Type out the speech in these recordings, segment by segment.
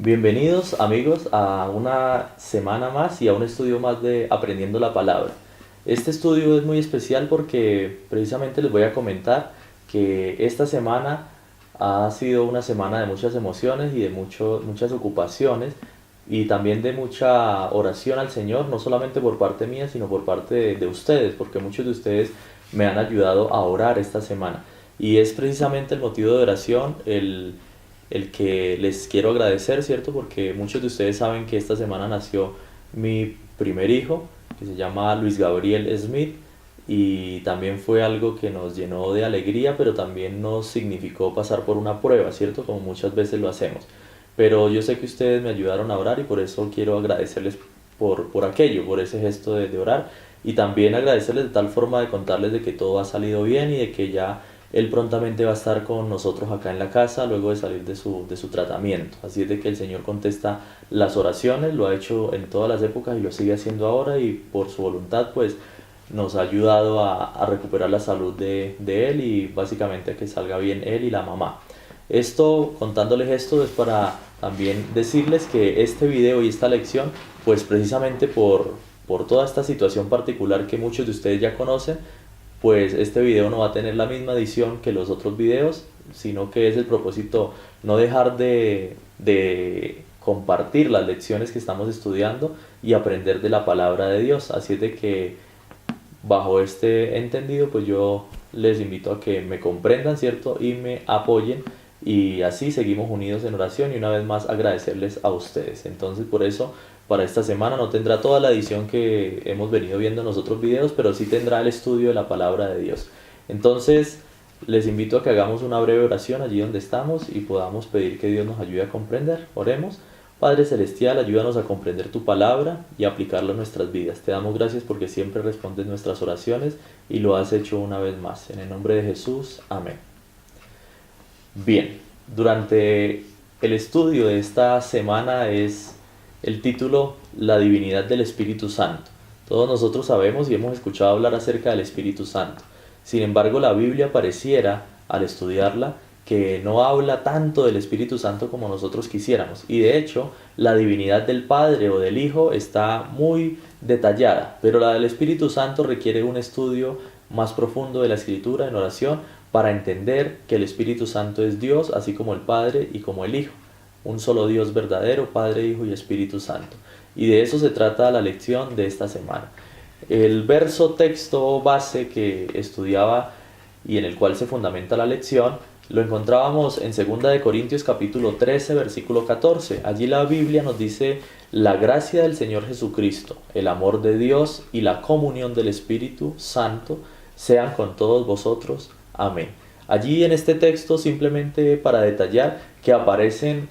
Bienvenidos amigos a una semana más y a un estudio más de Aprendiendo la Palabra. Este estudio es muy especial porque precisamente les voy a comentar que esta semana ha sido una semana de muchas emociones y de muchas ocupaciones y también de mucha oración al Señor, no solamente por parte mía, sino por parte de ustedes, porque muchos de ustedes me han ayudado a orar esta semana. Y es precisamente el motivo de oración, el que les quiero agradecer, ¿cierto? Porque muchos de ustedes saben que esta semana nació mi primer hijo, que se llama Luis Gabriel Smith, y también fue algo que nos llenó de alegría, pero también nos significó pasar por una prueba, ¿cierto? Como muchas veces lo hacemos. Pero yo sé que ustedes me ayudaron a orar y por eso quiero agradecerles por aquello, por ese gesto de orar, y también agradecerles de tal forma de contarles de que todo ha salido bien y de que ya él prontamente va a estar con nosotros acá en la casa luego de salir de su tratamiento. Así es de que el Señor contesta las oraciones, lo ha hecho en todas las épocas y lo sigue haciendo ahora, y por su voluntad pues nos ha ayudado a recuperar la salud de él y básicamente a que salga bien él y la mamá. Esto, contándoles esto, es para también decirles que este video y esta lección, pues precisamente por toda esta situación particular que muchos de ustedes ya conocen, pues este video no va a tener la misma edición que los otros videos, sino que es el propósito no dejar de compartir las lecciones que estamos estudiando y aprender de la palabra de Dios. Así es de que bajo este entendido, pues yo les invito a que me comprendan, ¿cierto? Y me apoyen, y así seguimos unidos en oración, y una vez más agradecerles a ustedes. Entonces por eso para esta semana no tendrá toda la edición que hemos venido viendo en los otros videos, pero sí tendrá el estudio de la palabra de Dios. Entonces les invito a que hagamos una breve oración allí donde estamos y podamos pedir que Dios nos ayude a comprender. Oremos. Padre Celestial, ayúdanos a comprender tu palabra y aplicarla a nuestras vidas. Te damos gracias porque siempre respondes nuestras oraciones y lo has hecho una vez más. En el nombre de Jesús, amén. Bien, durante el estudio de esta semana es el título La divinidad del Espíritu Santo. Todos nosotros sabemos y hemos escuchado hablar acerca del Espíritu Santo. Sin embargo, la Biblia pareciera, al estudiarla, que no habla tanto del Espíritu Santo como nosotros quisiéramos. Y de hecho, la divinidad del Padre o del Hijo está muy detallada, pero la del Espíritu Santo requiere un estudio más profundo de la Escritura en oración para entender que el Espíritu Santo es Dios, así como el Padre y como el Hijo. Un solo Dios verdadero, Padre, Hijo y Espíritu Santo. Y de eso se trata la lección de esta semana. El verso texto base que estudiaba y en el cual se fundamenta la lección lo encontrábamos en 2 de Corintios capítulo 13, versículo 14. Allí la Biblia nos dice: la gracia del Señor Jesucristo, el amor de Dios y la comunión del Espíritu Santo sean con todos vosotros. Amén. Allí en este texto, simplemente para detallar, que aparecen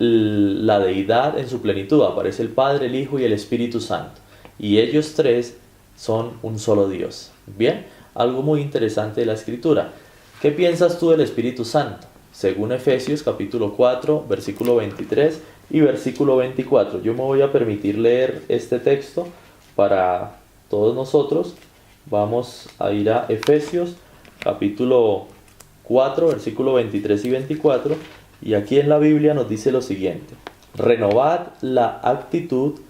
la deidad en su plenitud, aparece el Padre, el Hijo y el Espíritu Santo, y ellos tres son un solo Dios. Bien, algo muy interesante de la Escritura. ¿Qué piensas tú del Espíritu Santo? Según Efesios capítulo 4, versículo 23 y versículo 24. Yo me voy a permitir leer este texto para todos nosotros. Vamos a ir a Efesios capítulo 4, versículo 23 y 24. Y aquí en la Biblia nos dice lo siguiente: renovad la actitud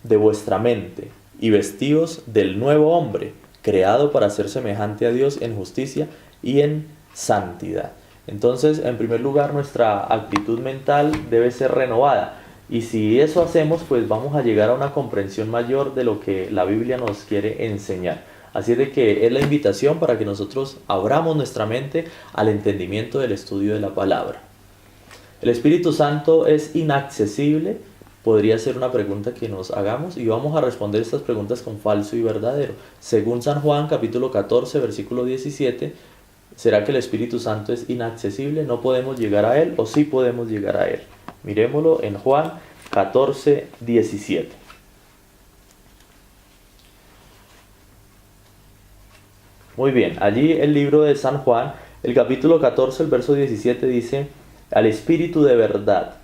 de vuestra mente y vestíos del nuevo hombre, creado para ser semejante a Dios en justicia y en santidad. Entonces, en primer lugar, nuestra actitud mental debe ser renovada. Y si eso hacemos, pues vamos a llegar a una comprensión mayor de lo que la Biblia nos quiere enseñar. Así es de que es la invitación para que nosotros abramos nuestra mente al entendimiento del estudio de la palabra. ¿El Espíritu Santo es inaccesible? Podría ser una pregunta que nos hagamos, y vamos a responder estas preguntas con falso y verdadero. Según San Juan capítulo 14 versículo 17, ¿será que el Espíritu Santo es inaccesible? ¿No podemos llegar a Él o sí podemos llegar a Él? Miremoslo en Juan 14, 17. Muy bien, allí el libro de San Juan, el capítulo 14, el verso 17 dice: al Espíritu de verdad,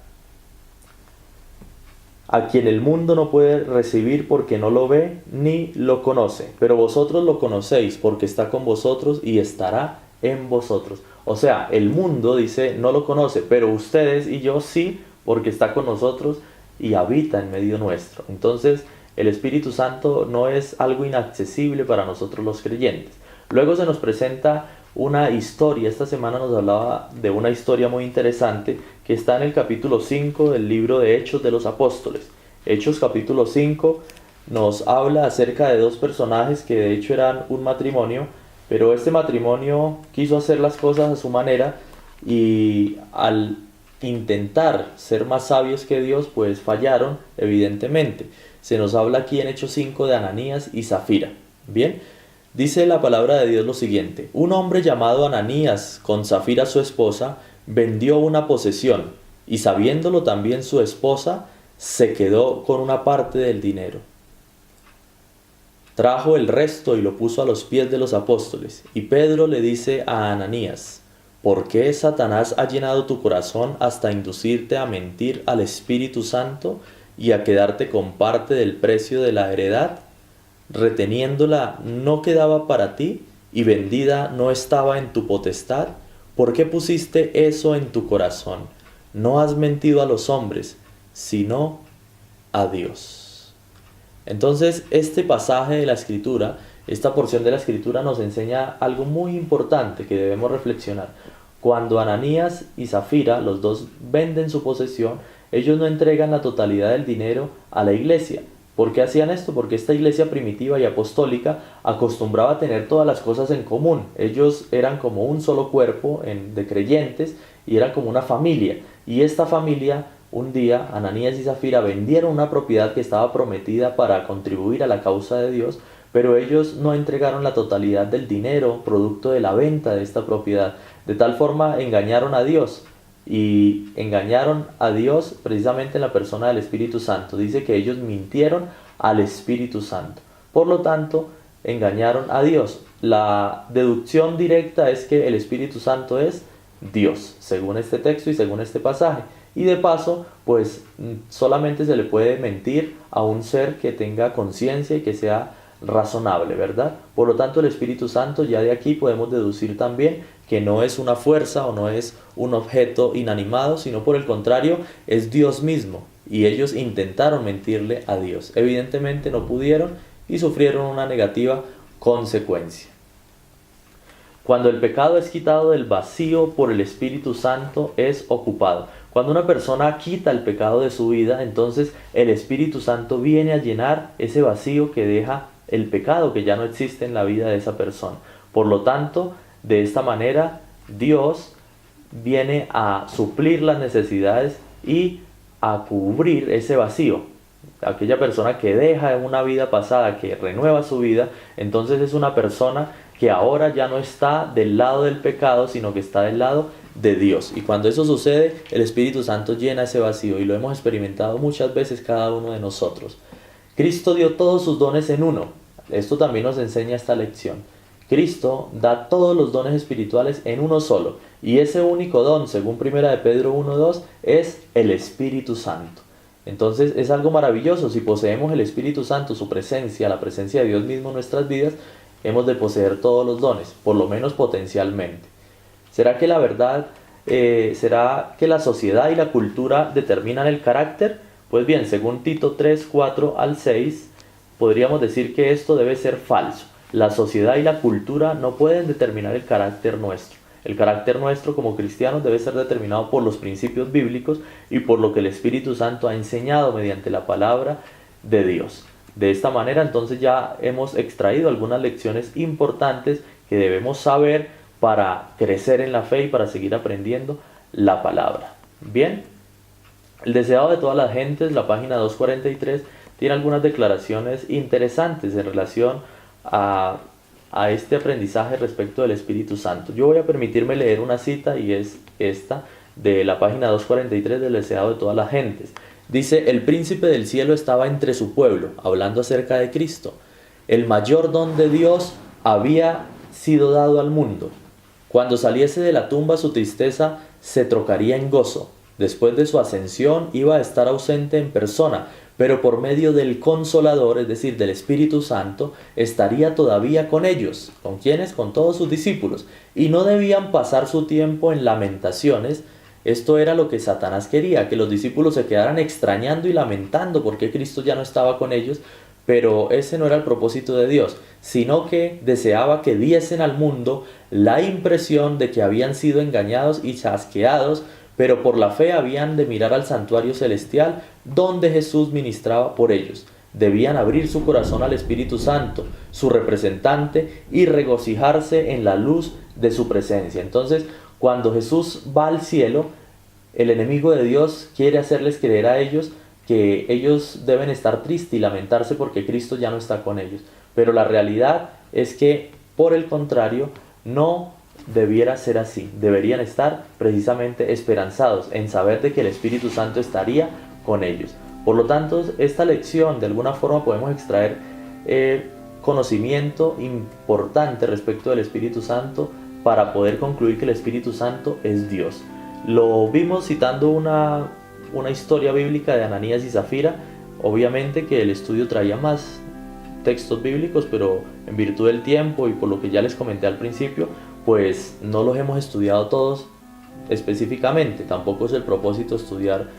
a quien el mundo no puede recibir porque no lo ve ni lo conoce, pero vosotros lo conocéis porque está con vosotros y estará en vosotros. O sea, el mundo, dice, no lo conoce, pero ustedes y yo sí porque está con nosotros y habita en medio nuestro. Entonces, el Espíritu Santo no es algo inaccesible para nosotros los creyentes. Luego se nos presenta una historia. Esta semana nos hablaba de una historia muy interesante que está en el capítulo 5 del libro de Hechos de los Apóstoles. Hechos capítulo 5 nos habla acerca de dos personajes que de hecho eran un matrimonio, pero este matrimonio quiso hacer las cosas a su manera y al intentar ser más sabios que Dios, pues fallaron evidentemente. Se nos habla aquí en Hechos 5 de Ananías y Zafira. Bien, dice la palabra de Dios lo siguiente: un hombre llamado Ananías, con Zafira su esposa, vendió una posesión, y sabiéndolo también su esposa, se quedó con una parte del dinero. Trajo el resto y lo puso a los pies de los apóstoles. Y Pedro le dice a Ananías: ¿por qué Satanás ha llenado tu corazón hasta inducirte a mentir al Espíritu Santo y a quedarte con parte del precio de la heredad? Reteniéndola no quedaba para ti, y vendida no estaba en tu potestad. ¿Por qué pusiste eso en tu corazón? No has mentido a los hombres, sino a Dios. Entonces, este pasaje de la Escritura, esta porción de la Escritura nos enseña algo muy importante que debemos reflexionar. Cuando Ananías y Zafira, los dos, venden su posesión, ellos no entregan la totalidad del dinero a la iglesia. ¿Por qué hacían esto? Porque esta iglesia primitiva y apostólica acostumbraba a tener todas las cosas en común. Ellos eran como un solo cuerpo de creyentes y eran como una familia. Y esta familia, un día, Ananías y Zafira vendieron una propiedad que estaba prometida para contribuir a la causa de Dios, pero ellos no entregaron la totalidad del dinero producto de la venta de esta propiedad. De tal forma engañaron a Dios. Y engañaron a Dios precisamente en la persona del Espíritu Santo. Dice que ellos mintieron al Espíritu Santo. Por lo tanto, engañaron a Dios. La deducción directa es que el Espíritu Santo es Dios, según este texto y según este pasaje. Y de paso, pues solamente se le puede mentir a un ser que tenga conciencia y que sea razonable, ¿verdad? Por lo tanto, el Espíritu Santo, ya de aquí podemos deducir también que no es una fuerza o no es un objeto inanimado, sino por el contrario, es Dios mismo. Y ellos intentaron mentirle a Dios. Evidentemente no pudieron y sufrieron una negativa consecuencia. Cuando el pecado es quitado del vacío por el Espíritu Santo, es ocupado. Cuando una persona quita el pecado de su vida, entonces el Espíritu Santo viene a llenar ese vacío que deja el pecado, que ya no existe en la vida de esa persona. Por lo tanto, de esta manera, Dios viene a suplir las necesidades y a cubrir ese vacío. Aquella persona que deja una vida pasada, que renueva su vida, entonces es una persona que ahora ya no está del lado del pecado, sino que está del lado de Dios. Y cuando eso sucede, el Espíritu Santo llena ese vacío, y lo hemos experimentado muchas veces cada uno de nosotros. Cristo dio todos sus dones en uno. Esto también nos enseña esta lección. Cristo da todos los dones espirituales en uno solo, y ese único don, según 1 de Pedro 1:2, es el Espíritu Santo. Entonces es algo maravilloso. Si poseemos el Espíritu Santo, su presencia, la presencia de Dios mismo en nuestras vidas, hemos de poseer todos los dones, por lo menos potencialmente. ¿Será que la verdad, será que la sociedad y la cultura determinan el carácter? Pues bien, según Tito 3, 4 al 6, podríamos decir que esto debe ser falso. La sociedad y la cultura no pueden determinar el carácter nuestro. El carácter nuestro como cristianos debe ser determinado por los principios bíblicos y por lo que el Espíritu Santo ha enseñado mediante la palabra de Dios. De esta manera, entonces, ya hemos extraído algunas lecciones importantes que debemos saber para crecer en la fe y para seguir aprendiendo la palabra. Bien, el deseado de todas las gentes, la página 243, tiene algunas declaraciones interesantes en relación a este aprendizaje respecto del Espíritu Santo. Yo voy a permitirme leer una cita, y es esta, de la página 243 del deseado de todas las gentes. Dice: el príncipe del cielo estaba entre su pueblo, hablando acerca de Cristo. El mayor don de Dios había sido dado al mundo. Cuando saliese de la tumba, su tristeza se trocaría en gozo. Después de su ascensión iba a estar ausente en persona, pero por medio del Consolador, es decir, del Espíritu Santo, estaría todavía con ellos. ¿Con quiénes? Con todos sus discípulos. Y no debían pasar su tiempo en lamentaciones, Esto era lo que Satanás quería, que los discípulos se quedaran extrañando y lamentando porque Cristo ya no estaba con ellos, pero ese no era el propósito de Dios, sino que deseaba que diesen al mundo la impresión de que habían sido engañados y chasqueados, pero por la fe habían de mirar al santuario celestial donde Jesús ministraba por ellos. Debían abrir su corazón al Espíritu Santo, su representante, y regocijarse en la luz de su presencia. Entonces, cuando Jesús va al cielo, el enemigo de Dios quiere hacerles creer a ellos que ellos deben estar tristes y lamentarse porque Cristo ya no está con ellos. Pero la realidad es que, por el contrario, no debiera ser así. Deberían estar precisamente esperanzados en saber de que el Espíritu Santo estaría con ellos. Por lo tanto, esta lección de alguna forma podemos extraer conocimiento importante respecto del Espíritu Santo para poder concluir que el Espíritu Santo es Dios. Lo vimos citando una historia bíblica de Ananías y Zafira. Obviamente que el estudio traía más textos bíblicos, pero en virtud del tiempo y por lo que ya les comenté al principio, pues no los hemos estudiado todos específicamente. Tampoco es el propósito estudiar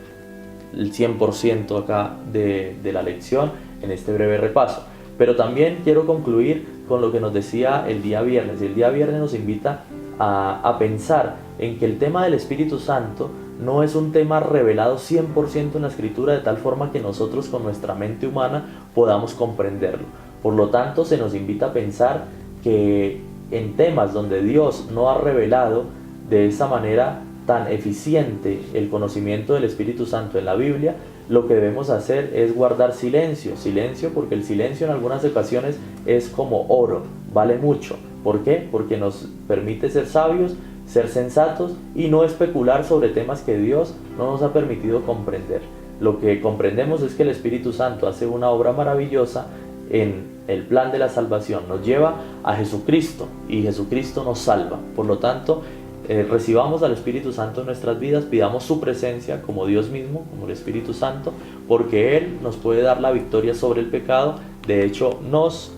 el 100% acá de la lección en este breve repaso. Pero también quiero concluir con lo que nos decía el día viernes. El día viernes nos invita a pensar en que el tema del Espíritu Santo no es un tema revelado 100% en la Escritura, de tal forma que nosotros con nuestra mente humana podamos comprenderlo. Por lo tanto, se nos invita a pensar que en temas donde Dios no ha revelado de esa manera tan eficiente el conocimiento del Espíritu Santo en la Biblia, lo que debemos hacer es guardar silencio. Silencio, porque el silencio en algunas ocasiones es como oro, vale mucho. ¿Por qué? Porque nos permite ser sabios, ser sensatos y no especular sobre temas que Dios no nos ha permitido comprender. Lo que comprendemos es que el Espíritu Santo hace una obra maravillosa en el plan de la salvación, nos lleva a Jesucristo y Jesucristo nos salva. Por lo tanto, recibamos al Espíritu Santo en nuestras vidas, pidamos su presencia como Dios mismo, como el Espíritu Santo, porque Él nos puede dar la victoria sobre el pecado. De hecho, nos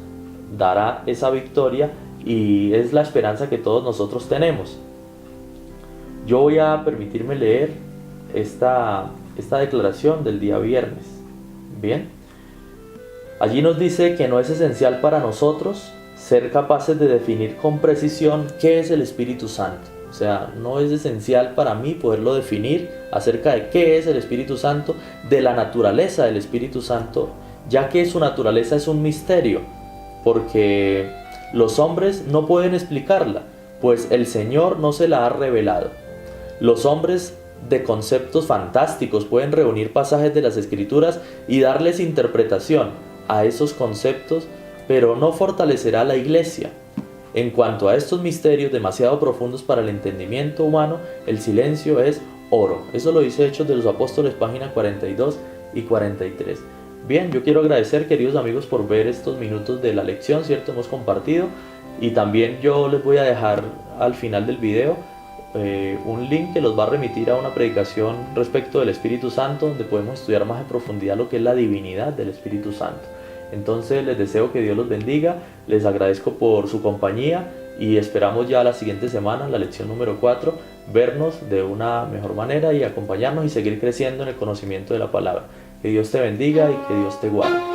dará esa victoria y es la esperanza que todos nosotros tenemos. Yo voy a permitirme leer esta declaración del día viernes. Bien, allí nos dice que no es esencial para nosotros ser capaces de definir con precisión qué es el Espíritu Santo. O sea, no es esencial para mí poderlo definir acerca de qué es el Espíritu Santo, de la naturaleza del Espíritu Santo, ya que su naturaleza es un misterio, porque los hombres no pueden explicarla, pues el Señor no se la ha revelado. Los hombres de conceptos fantásticos pueden reunir pasajes de las Escrituras y darles interpretación a esos conceptos, pero no fortalecerá la Iglesia. En cuanto a estos misterios demasiado profundos para el entendimiento humano, el silencio es oro. Eso lo dice Hechos de los Apóstoles, páginas 42 y 43. Bien, yo quiero agradecer, queridos amigos, por ver estos minutos de la lección, ¿cierto? Hemos compartido, y también yo les voy a dejar al final del video un link que los va a remitir a una predicación respecto del Espíritu Santo, donde podemos estudiar más en profundidad lo que es la divinidad del Espíritu Santo. Entonces les deseo que Dios los bendiga, les agradezco por su compañía y esperamos ya la siguiente semana, la lección número 4, vernos de una mejor manera y acompañarnos y seguir creciendo en el conocimiento de la palabra. Que Dios te bendiga y que Dios te guarde.